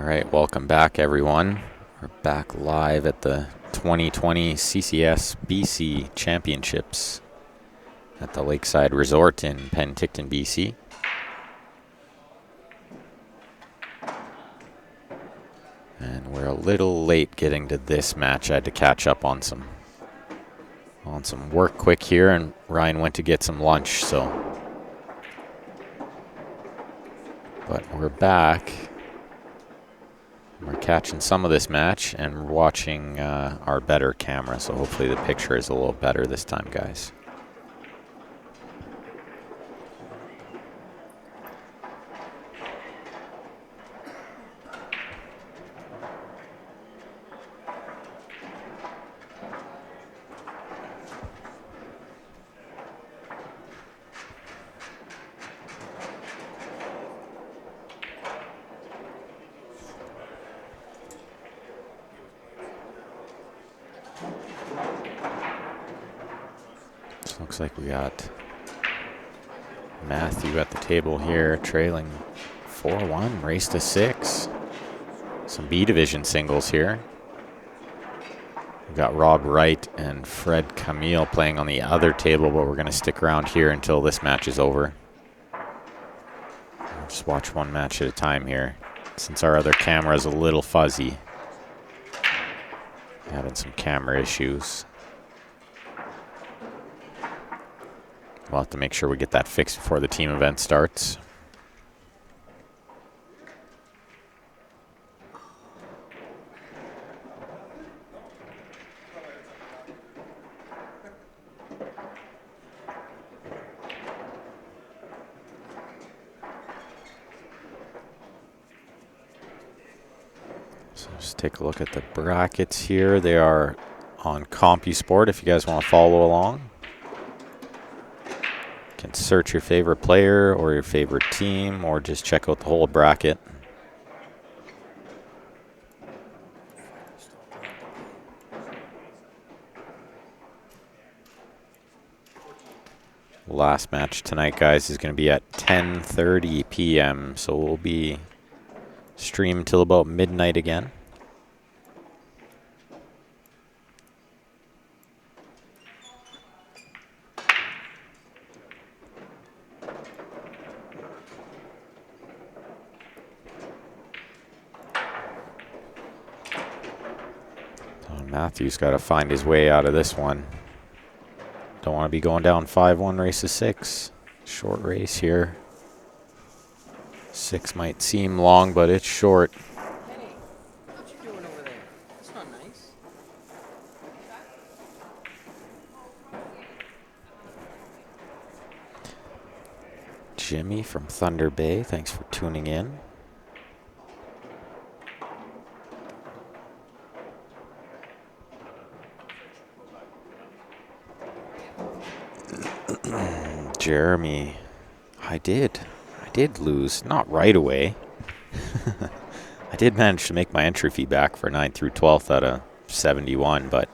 right, welcome back, everyone. We're back live at the 2020 CCS B.C. Championships at the Lakeside Resort in Penticton, BC. And we're a little late getting to this match. I had to catch up on some work quick here, and Ryan went to get some lunch, but we're back. We're catching some of this match, and we're watching our better camera, so hopefully the picture is a little better this time, guys. Looks like we got Matthew at the table here, trailing 4-1, race to 6. Some B division singles here. We've got Rob Wright and Fred Camille playing on the other table, but we're going to stick around here until this match is over. We'll just watch one match at a time here, since our other camera is a little fuzzy. Having some camera issues. We'll have to make sure we get that fixed before the team event starts. So just take a look at the brackets here. They are on CompuSport if you guys want to follow along. Can search your favorite player or your favorite team, or just check out the whole bracket. Last match tonight, guys, is going to be at 10:30 p.m. So we'll be streamed till about midnight again. Matthew's got to find his way out of this one. Don't want to be going down 5-1 race to 6. Short race here. 6 might seem long, but it's short. Hey, what you doing over there? That's not nice. Jimmy from Thunder Bay, thanks for tuning in. Jeremy, I did lose, not right away. I did manage to make my entry fee back for 9th through 12th out of 71, but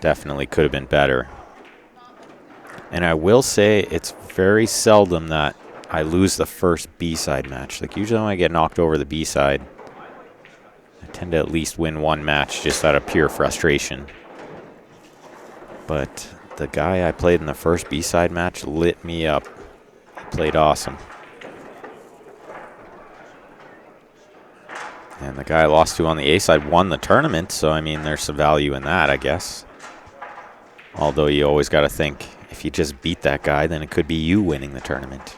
definitely could have been better. And I will say it's very seldom that I lose the first B-side match. Like usually when I get knocked over the B-side, I tend to at least win one match just out of pure frustration. But the guy I played in the first B-side match lit me up. He played awesome. And the guy I lost to on the A-side won the tournament, so I mean there's some value in that, I guess. Although you always got to think, if you just beat that guy, then it could be you winning the tournament.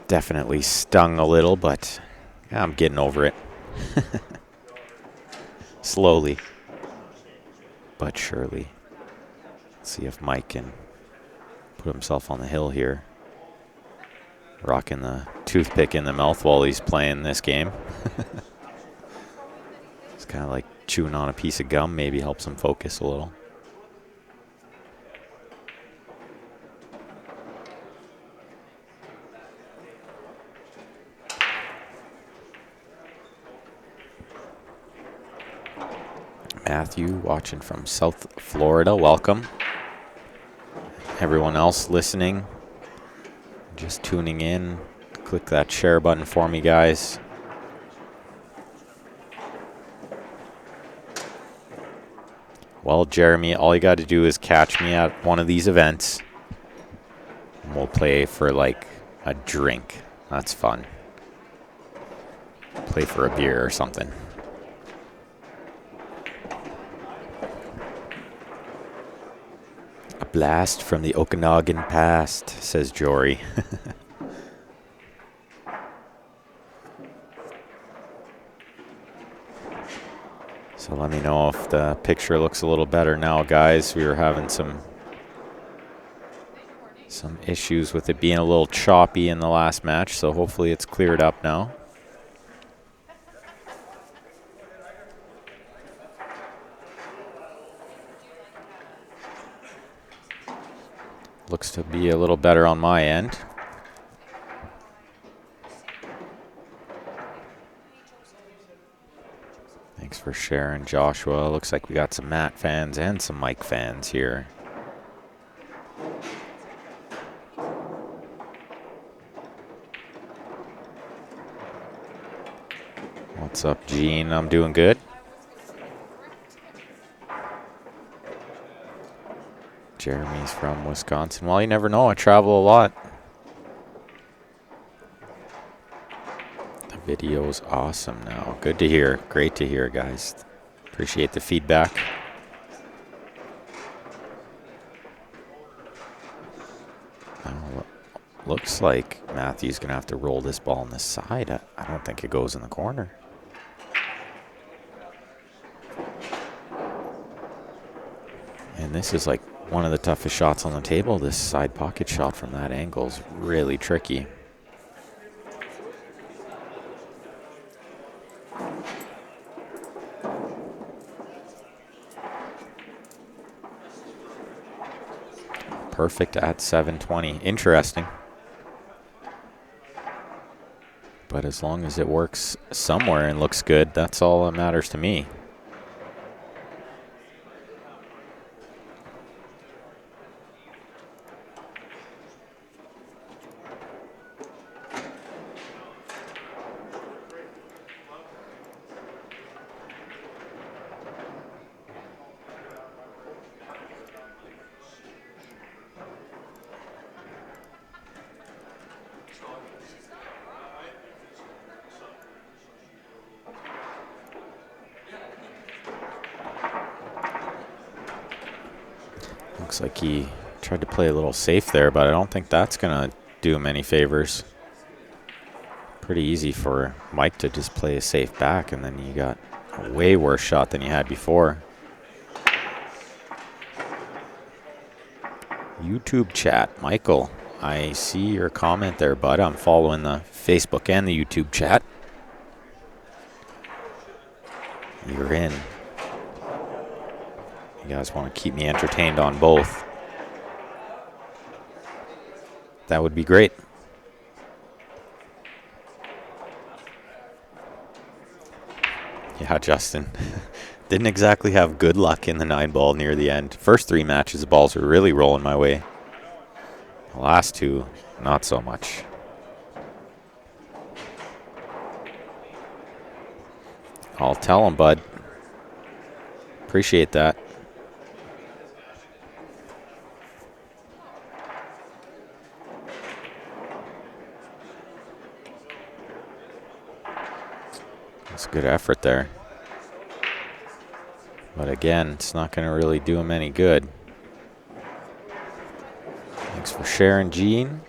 Definitely stung a little, but I'm getting over it. Slowly, but surely. Let's see if Mike can put himself on the hill here. Rocking the toothpick in the mouth while he's playing this game. It's kind of like chewing on a piece of gum, maybe helps him focus a little. Matthew watching from South Florida, welcome. everyone else listening, just tuning in. Click that share button for me, guys. Well, Jeremy, all you got to do is catch me at one of these events. And we'll play for like a drink. That's fun. Play for a beer or something. A blast from the Okanagan past, says Jory. So let me know if the picture looks a little better now, guys. We were having some issues with it being a little choppy in the last match, so hopefully it's cleared up now. Looks to be a little better on my end. Thanks for sharing, Joshua. Looks like we got some Matt fans and some Mike fans here. What's up, Gene? I'm doing good. Jeremy's from Wisconsin. Well, you never know. I travel a lot. The video's awesome now. Good to hear. Great to hear, guys. Appreciate the feedback. Looks like Matthew's going to have to roll this ball on the side. I don't think it goes in the corner. And this is like one of the toughest shots on the table. This side pocket shot from that angle is really tricky. Perfect at 720. Interesting. But as long as it works somewhere and looks good, that's all that matters to me. Looks like he tried to play a little safe there, but I don't think that's going to do him any favors. Pretty easy for Mike to just play a safe back, and then you got a way worse shot than you had before. YouTube chat. Michael, I see your comment there, bud. I'm following the Facebook and the YouTube chat. You're in. You guys want to keep me entertained on both. That would be great. Yeah, Justin. Didn't exactly have good luck in the 9-ball near the end. First 3 matches, the balls were really rolling my way. The last 2, not so much. I'll tell him, bud. Appreciate that. That's a good effort there. But again, it's not going to really do him any good. Thanks for sharing, Gene.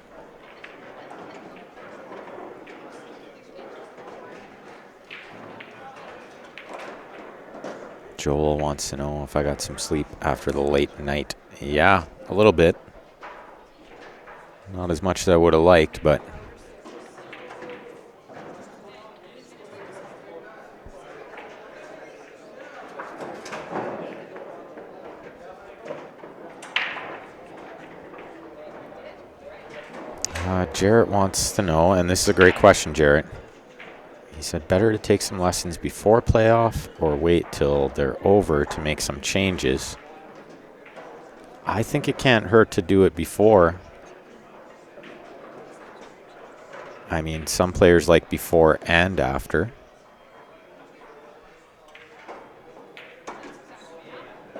Joel wants to know if I got some sleep after the late night. Yeah, a little bit. Not as much as I would have liked, but Jarrett wants to know, and this is a great question, Jarrett. He said, better to take some lessons before playoff or wait till they're over to make some changes? I think it can't hurt to do it before. I mean, some players like before and after.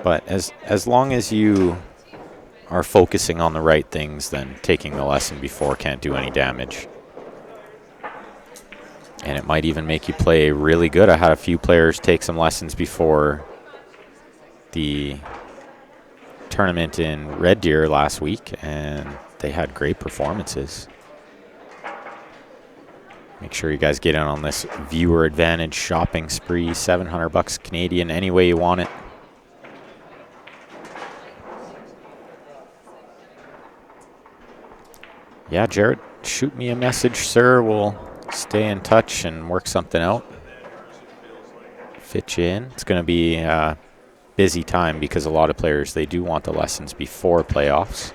But as long as you are focusing on the right things, then taking the lesson before can't do any damage. And it might even make you play really good. I had a few players take some lessons before the tournament in Red Deer last week, and they had great performances. Make sure you guys get in on this viewer advantage shopping spree, $700 Canadian, any way you want it. Yeah, Jared, shoot me a message, sir. We'll stay in touch and work something out. Fit you in. It's going to be a busy time because a lot of players, they do want the lessons before playoffs.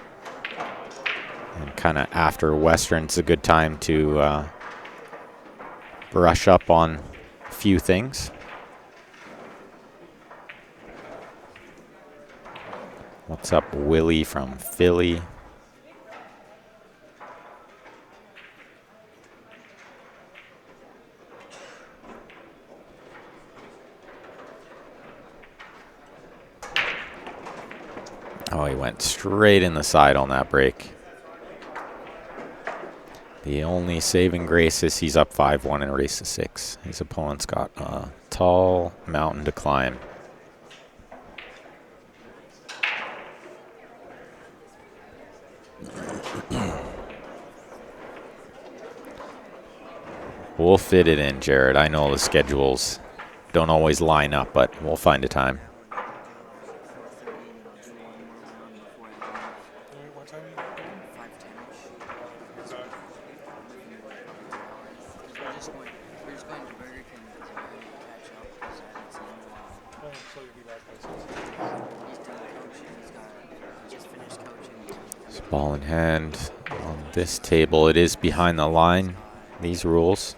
And kind of after Western's a good time to brush up on a few things. What's up, Willie from Philly? Oh, he went straight in the side on that break. The only saving grace is he's up 5-1 in a race to 6. His opponent's got a tall mountain to climb. We'll fit it in, Jared. I know the schedules don't always line up, but we'll find a time. Ball in hand on this table. It is behind the line, these rules.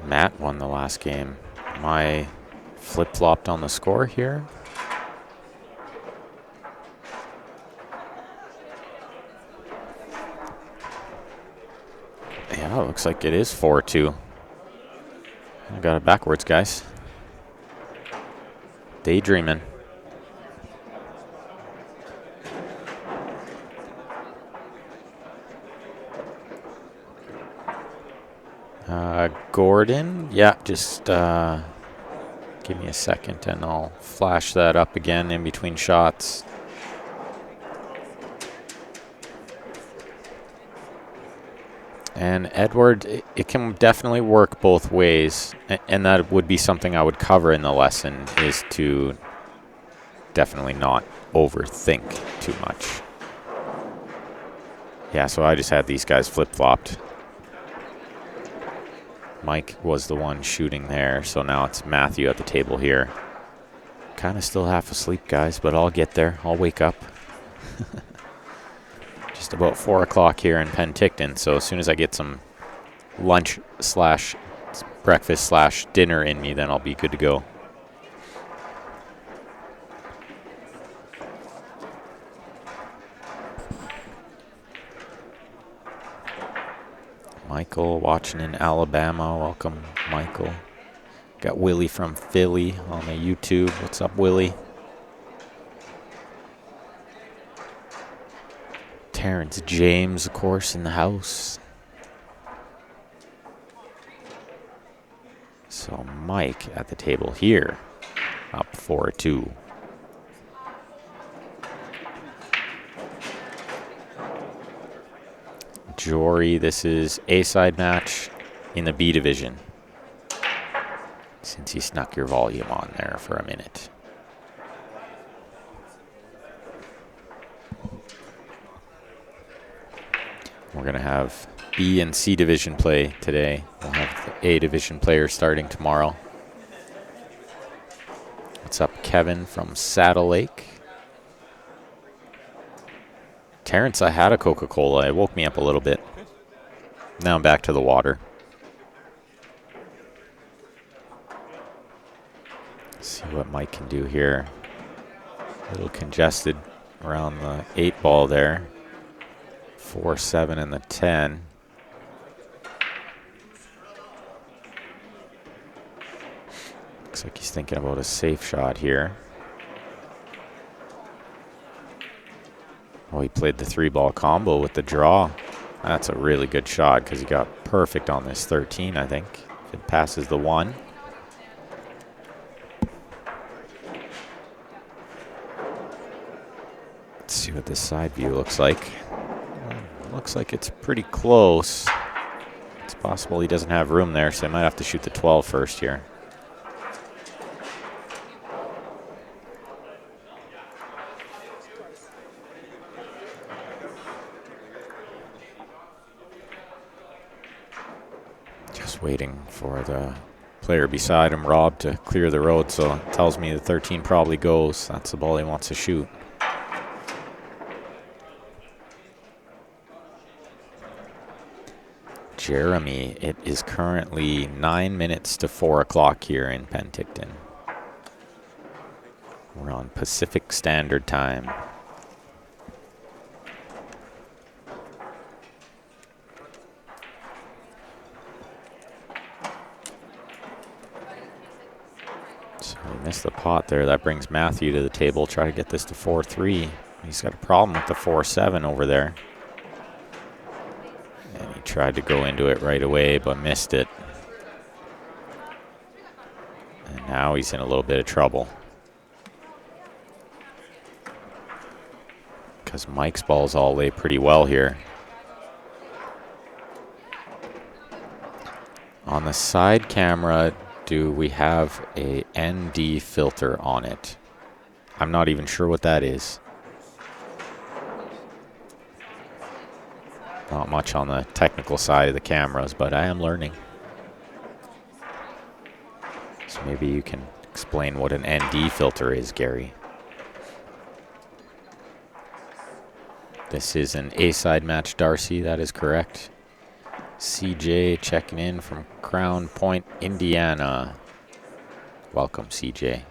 Matt won the last game. Am I flip-flopped on the score here? Yeah, it looks like it is 4-2. I got it backwards, guys. Daydreaming. Gordon, yeah, just give me a second and I'll flash that up again in between shots. And Edward, it can definitely work both ways, and that would be something I would cover in the lesson, is to definitely not overthink too much. Yeah, so I just had these guys flip-flopped. Mike was the one shooting there, so now it's Matthew at the table here. Kind of still half asleep, guys, but I'll get there. I'll wake up. Just about 4 o'clock here in Penticton, so as soon as I get some lunch slash breakfast slash dinner in me, then I'll be good to go. Michael watching in Alabama. Welcome, Michael. Got Willie from Philly on the YouTube. What's up, Willie? Terrence James, of course, in the house. So Mike at the table here, up 4-2. Jory, this is A-side match in the B division. Since he snuck your volume on there for a minute. We're going to have B and C division play today. We'll have the A division players starting tomorrow. What's up, Kevin from Saddle Lake? Terrence, I had a Coca-Cola. It woke me up a little bit. Now I'm back to the water. Let's see what Mike can do here. A little congested around the 8 ball there. 4-7 and the 10. Looks like he's thinking about a safe shot here. Oh, he played the 3-ball combo with the draw. That's a really good shot because he got perfect on this 13, I think. If it passes the 1. Let's see what this side view looks like. Looks like it's pretty close. It's possible he doesn't have room there, so he might have to shoot the 12 first here. Just waiting for the player beside him, Rob, to clear the road, so it tells me the 13 probably goes. That's the ball he wants to shoot. Jeremy, it is currently 9 minutes to 4 o'clock here in Penticton. We're on Pacific Standard Time. So we missed the pot there. That brings Matthew to the table. Try to get this to 4-3. He's got a problem with the 4-7 over there. And he tried to go into it right away, but missed it. And now he's in a little bit of trouble. Because Mike's balls all lay pretty well here. On the side camera, do we have a ND filter on it? I'm not even sure what that is. Not much on the technical side of the cameras, but I am learning. So maybe you can explain what an ND filter is, Gary. This is an A-side match, Darcy. That is correct. CJ checking in from Crown Point, Indiana. Welcome, CJ.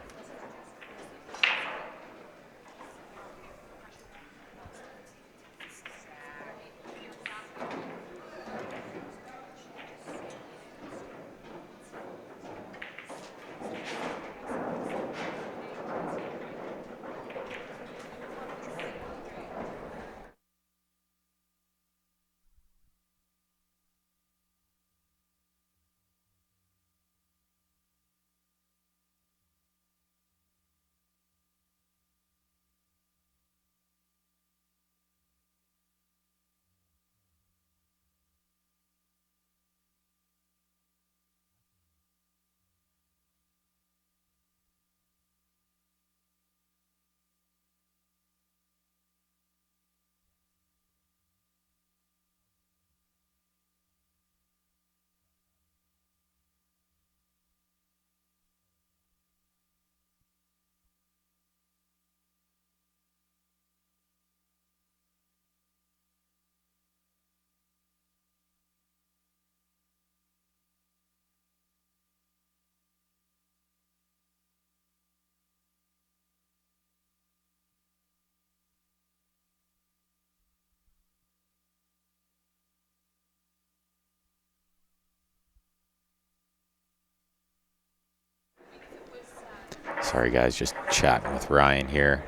Sorry, guys, just chatting with Ryan here.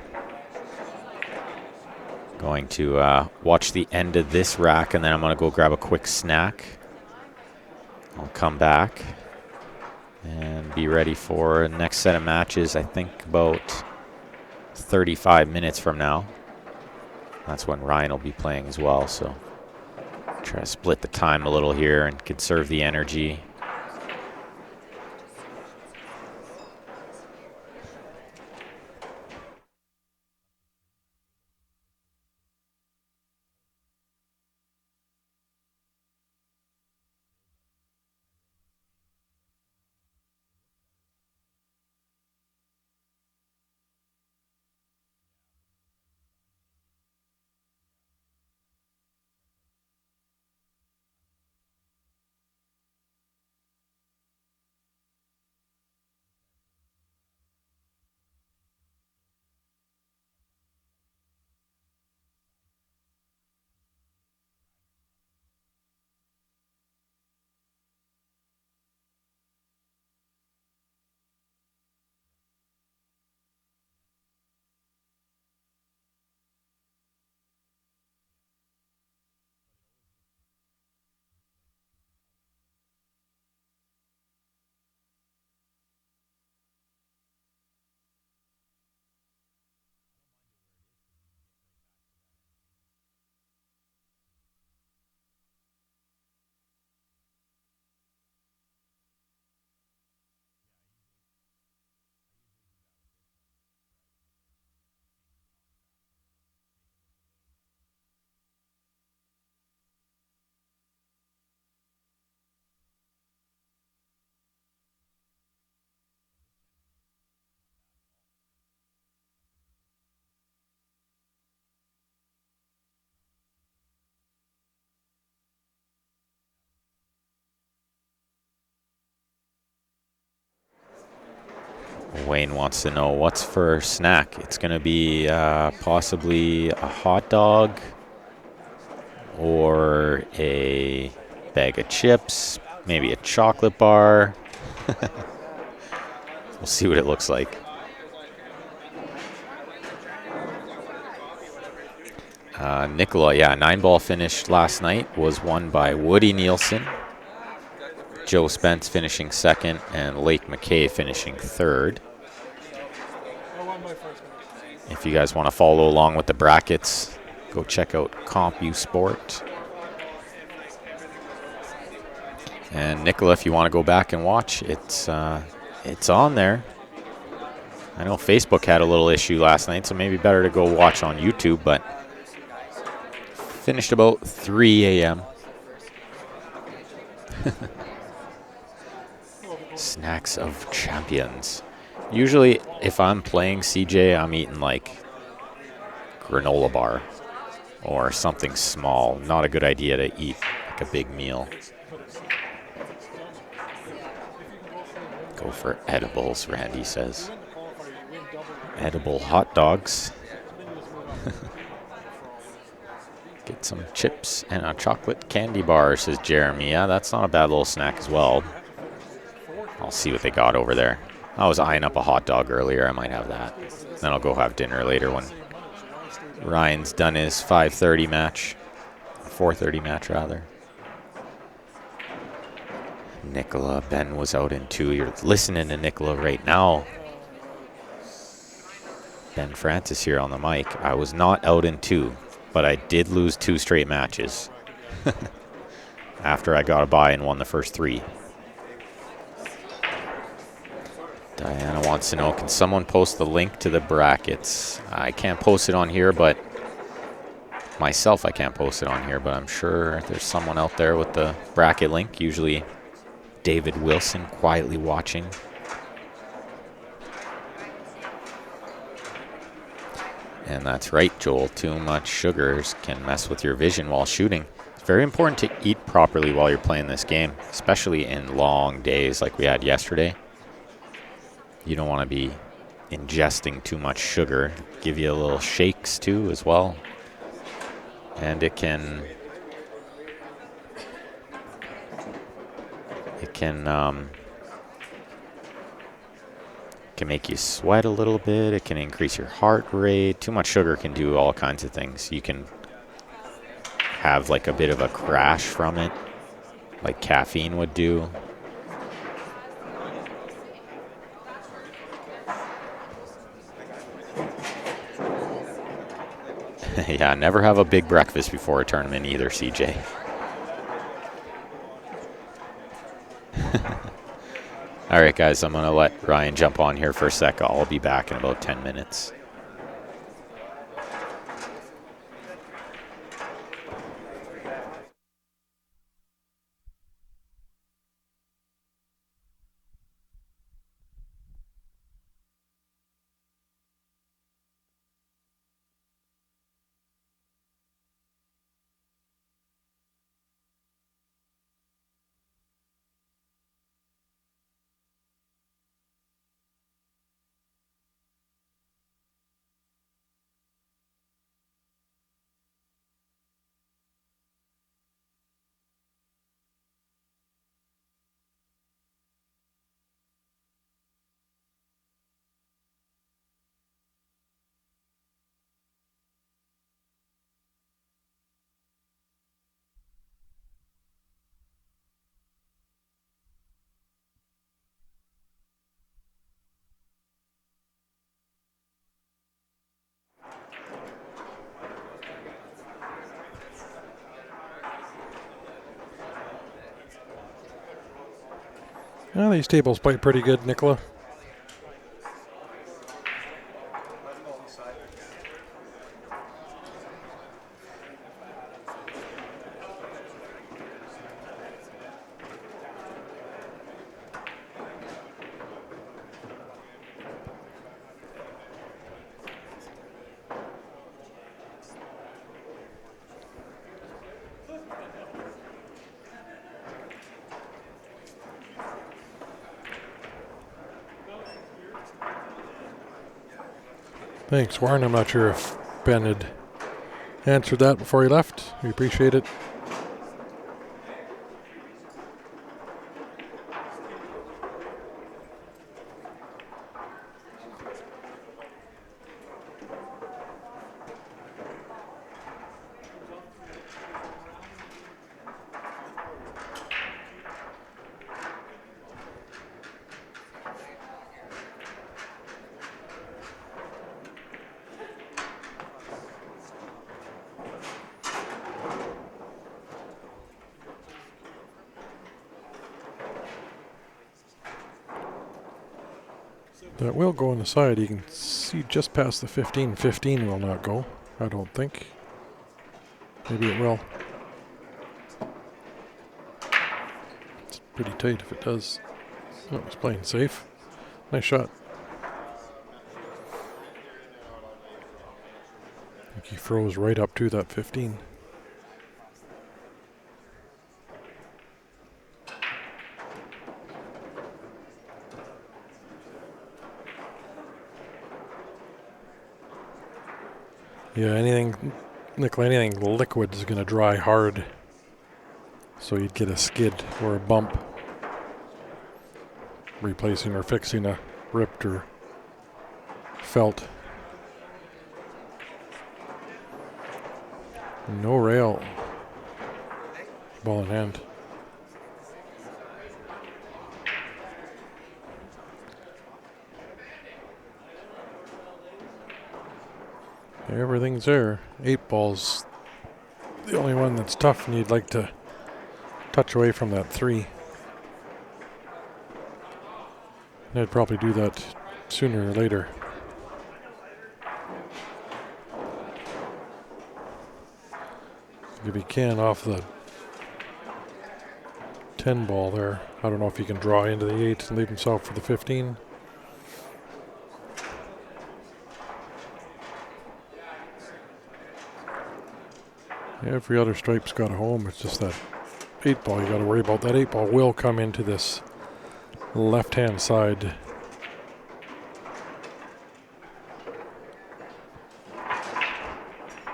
Going to watch the end of this rack, and then I'm going to go grab a quick snack. I'll come back and be ready for the next set of matches, I think about 35 minutes from now. That's when Ryan will be playing as well, so try to split the time a little here and conserve the energy. Wayne wants to know what's for snack. It's going to be possibly a hot dog or a bag of chips, maybe a chocolate bar. We'll see what it looks like. Nicola, 9-ball finish last night was won by Woody Nielsen, Joe Spence finishing second, and Lake McKay finishing third. If you guys want to follow along with the brackets, go check out CompuSport. And Nicola, if you want to go back and watch, it's on there. I know Facebook had a little issue last night, so maybe better to go watch on YouTube, but finished about 3 a.m. Snacks of champions. Usually, if I'm playing CJ, I'm eating like granola bar or something small. Not a good idea to eat like a big meal. Go for edibles, Randy says. Edible hot dogs. Get some chips and a chocolate candy bar, says Jeremy. Yeah, that's not a bad little snack as well. I'll see what they got over there. I was eyeing up a hot dog earlier. I might have that. Then I'll go have dinner later when Ryan's done his 5:30 match. 4:30 match, rather. Nicola, Ben was out in 2. You're listening to Nicola right now. Ben Francis here on the mic. I was not out in 2, but I did lose 2 straight matches after I got a bye and won the first 3. Diana wants to know, can someone post the link to the brackets? I can't post it on here, but myself, I can't post it on here, but I'm sure there's someone out there with the bracket link, usually David Wilson quietly watching. And that's right, Joel. Too much sugars can mess with your vision while shooting. It's very important to eat properly while you're playing this game, especially in long days like we had yesterday. You don't want to be ingesting too much sugar. Give you a little shakes too as well. And it can make you sweat a little bit. It can increase your heart rate. Too much sugar can do all kinds of things. You can have like a bit of a crash from it, like caffeine would do. Yeah, never have a big breakfast before a tournament either, CJ. All right, guys, I'm going to let Ryan jump on here for a sec. I'll be back in about 10 minutes. Well, these tables play pretty good, Nicola. Thanks, Warren. I'm not sure if Ben had answered that before he left. We appreciate it. That will go on the side. You can see just past the 15. 15 will not go, I don't think. Maybe it will. It's pretty tight if it does. Oh, it's playing safe. Nice shot. I think he froze right up to that 15. Yeah, anything liquid is going to dry hard. So you'd get a skid or a bump. Replacing or fixing a ripped or felt. No rail. Ball in hand. Everything's there. 8 ball's the only one that's tough, and you'd like to touch away from that 3. And I'd probably do that sooner or later. If he can off the 10 ball there, I don't know if he can draw into the 8 and leave himself for the 15. Every other stripe's got a home. It's just that 8 ball you got to worry about. That 8 ball will come into this left-hand side.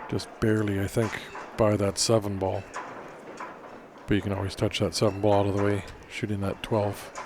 Just barely, I think, by that 7 ball. But you can always touch that 7 ball out of the way, shooting that 12.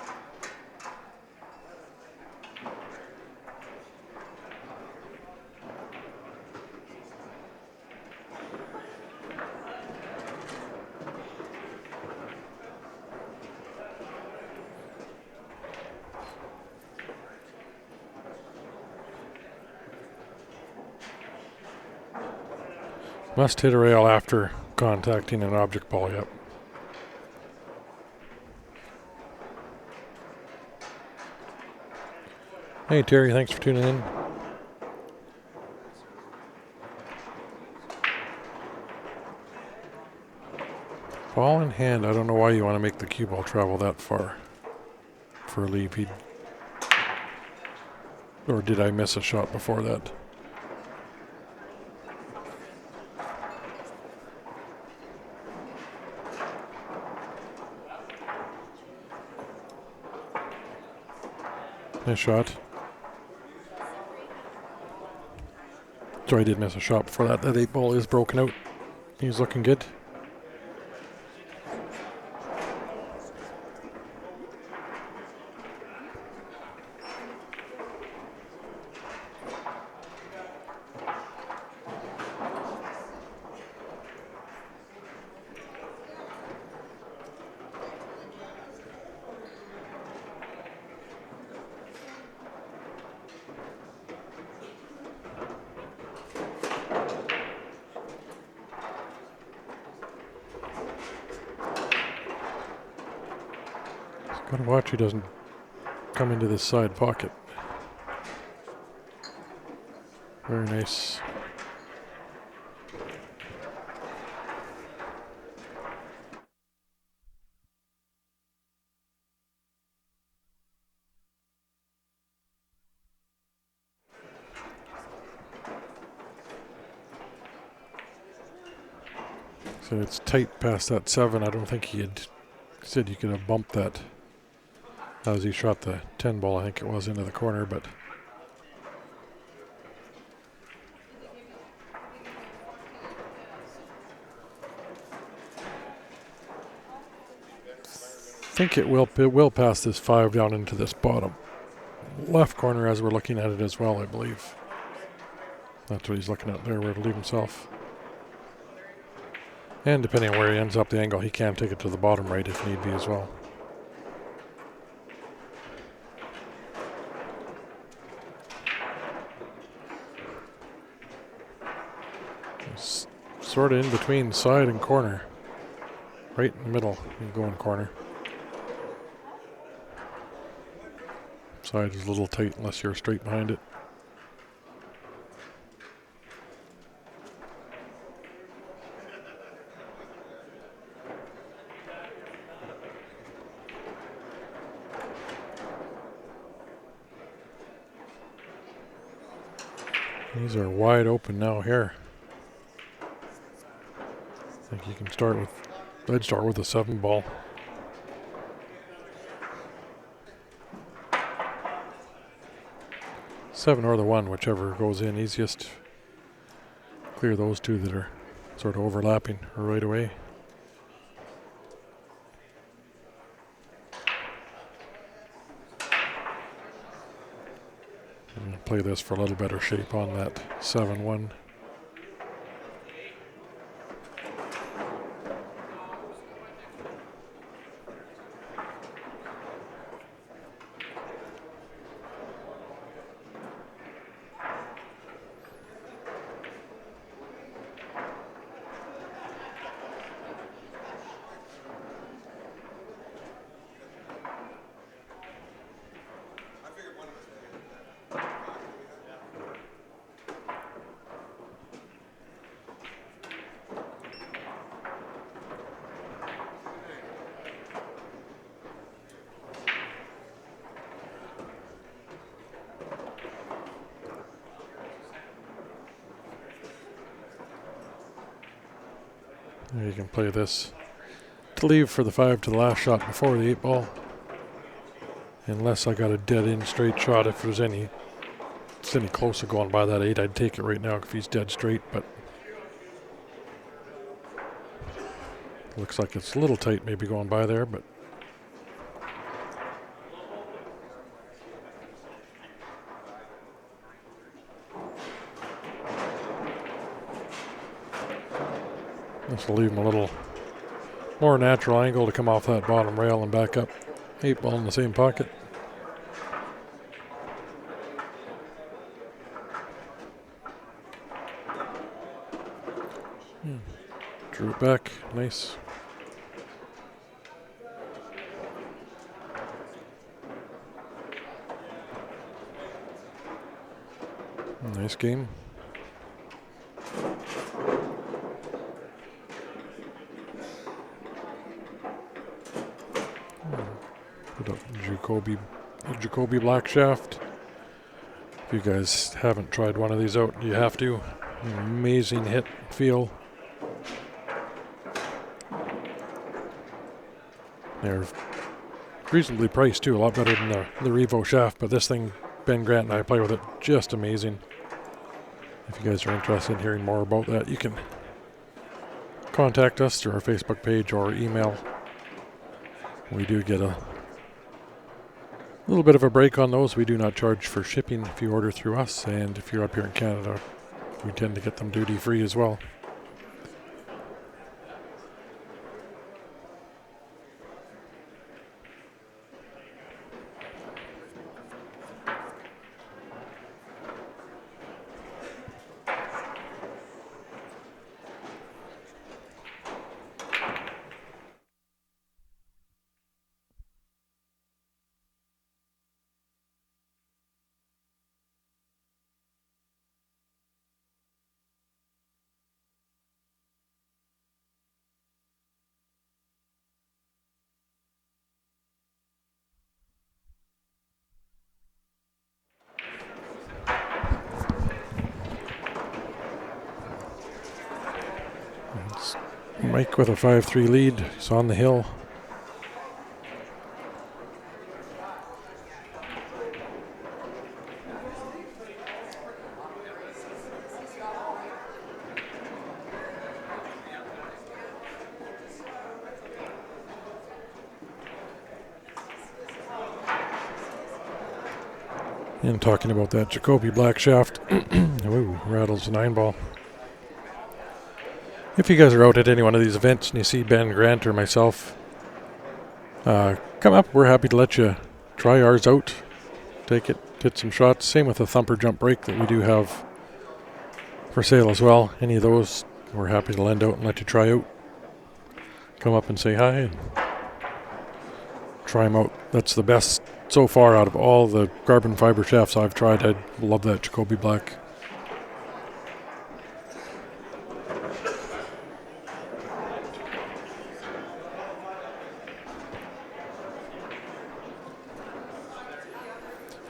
Must hit a rail after contacting an object ball, yep. Hey Terry, thanks for tuning in. Ball in hand, I don't know why you want to make the cue ball travel that far for a leave. Or did I miss a shot before that? Nice shot. So I did miss a shot before that. That 8 ball is broken out. He's looking good. Gotta watch he doesn't come into this side pocket. Very nice. So it's tight past that 7. I don't think he had said you could have bumped that as he shot the 10 ball, I think it was, into the corner, but think it will pass this 5 down into this bottom left corner as we're looking at it as well, I believe. That's what he's looking at there, where to leave himself. And depending on where he ends up the angle, he can take it to the bottom right if need be as well. It's sort of in between side and corner. Right in the middle, you go in corner. Side is a little tight unless you're straight behind it. These are wide open now here. I think you can start with, I'd start with a 7 ball. Seven or the 1, whichever goes in easiest. Clear those two that are sort of overlapping right away. I'm going to play this for a little better shape on that 7-1. You can play this to leave for the 5 to the last shot before the 8 ball. Unless I got a dead in straight shot. If there's any closer going by that 8, I'd take it right now if he's dead straight, but looks like it's a little tight maybe going by there, but this will leave him a little more natural angle to come off that bottom rail and back up. 8 ball in the same pocket. Drew it back. Nice. Nice game. Put up Jacoby Black Shaft. If you guys haven't tried one of these out, you have to. Amazing hit feel. They're reasonably priced too, a lot better than the Revo shaft, but this thing, Ben Grant and I play with it, just amazing. If you guys are interested in hearing more about that, you can contact us through our Facebook page or email. We do get a little bit of a break on those. We do not charge for shipping if you order through us, and if you're up here in Canada, we tend to get them duty free as well. Mike with a 5-3 lead. He's on the hill. And talking about that Jacoby Black shaft, ooh, rattles a 9-ball. If you guys are out at any one of these events and you see Ben Grant or myself, come up. We're happy to let you try ours out, take it, get some shots. Same with the thumper jump brake that we do have for sale as well. Any of those, we're happy to lend out and let you try out. Come up and say hi and try them out. That's the best so far out of all the carbon fiber shafts I've tried. I love that Jacoby Black.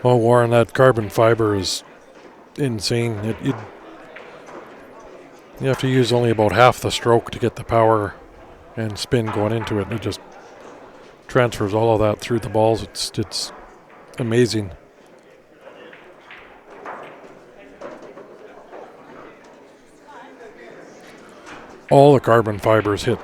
Oh, Warren, that carbon fiber is insane. You have to use only about half the stroke to get the power and spin going into it. It just transfers all of that through the balls. It's amazing. All the carbon fibers hit,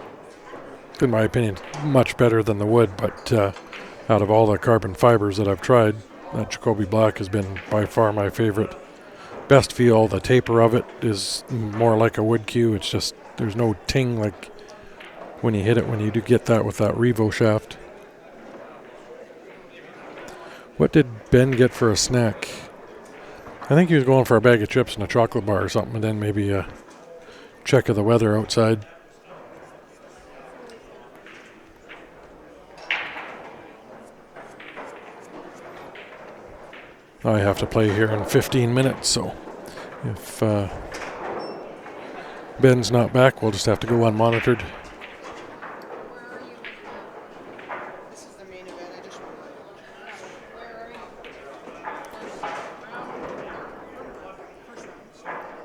in my opinion, much better than the wood, but out of all the carbon fibers that I've tried, that Jacoby Black has been by far my favorite. Best feel. The taper of it is more like a wood cue. It's just, there's no ting like when you hit it, when you do get that with that Revo shaft. What did Ben get for a snack? I think he was going for a bag of chips and a chocolate bar or something, and then maybe a check of the weather outside. I have to play here in 15 minutes, so if Ben's not back, we'll just have to go unmonitored. Where are you? This is the main event. I just. Where are you? First round.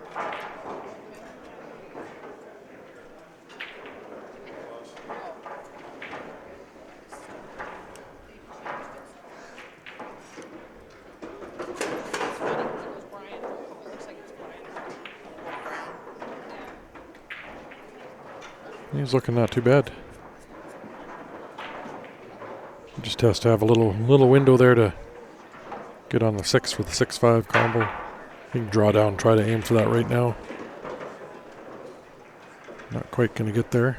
He's looking not too bad. Just has to have a little window there to get on the 6 for the 6-5 combo. You can draw down, try to aim for that right now. Not quite going to get there.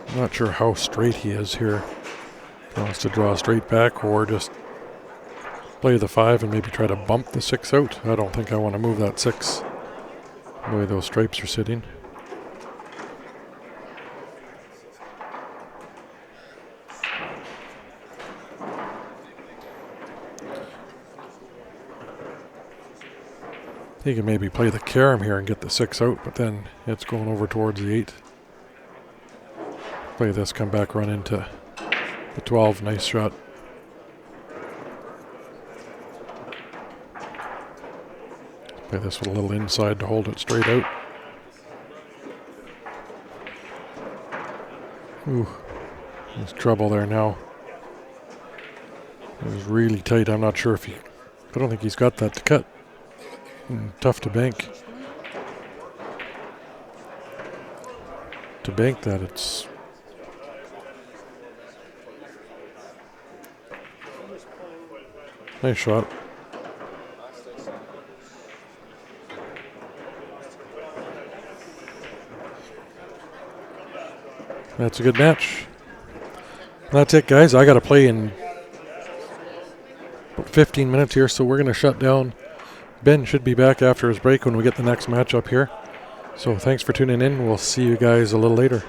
I'm not sure how straight he is here. He wants to draw straight back or just play the 5 and maybe try to bump the 6 out. I don't think I want to move that 6 the way those stripes are sitting. He can maybe play the carom here and get the 6 out, but then it's going over towards the 8. Play this, come back, run into the 12. Nice shot. Play this with a little inside to hold it straight out. Ooh, there's trouble there now. It was really tight. I'm not sure if I don't think he's got that to cut. Tough to bank. To bank that, it's... Nice shot. That's a good match. That's it, guys. I got to play in about 15 minutes here, so we're going to shut down. Ben should be back after his break when we get the next match up here. So thanks for tuning in. We'll see you guys a little later.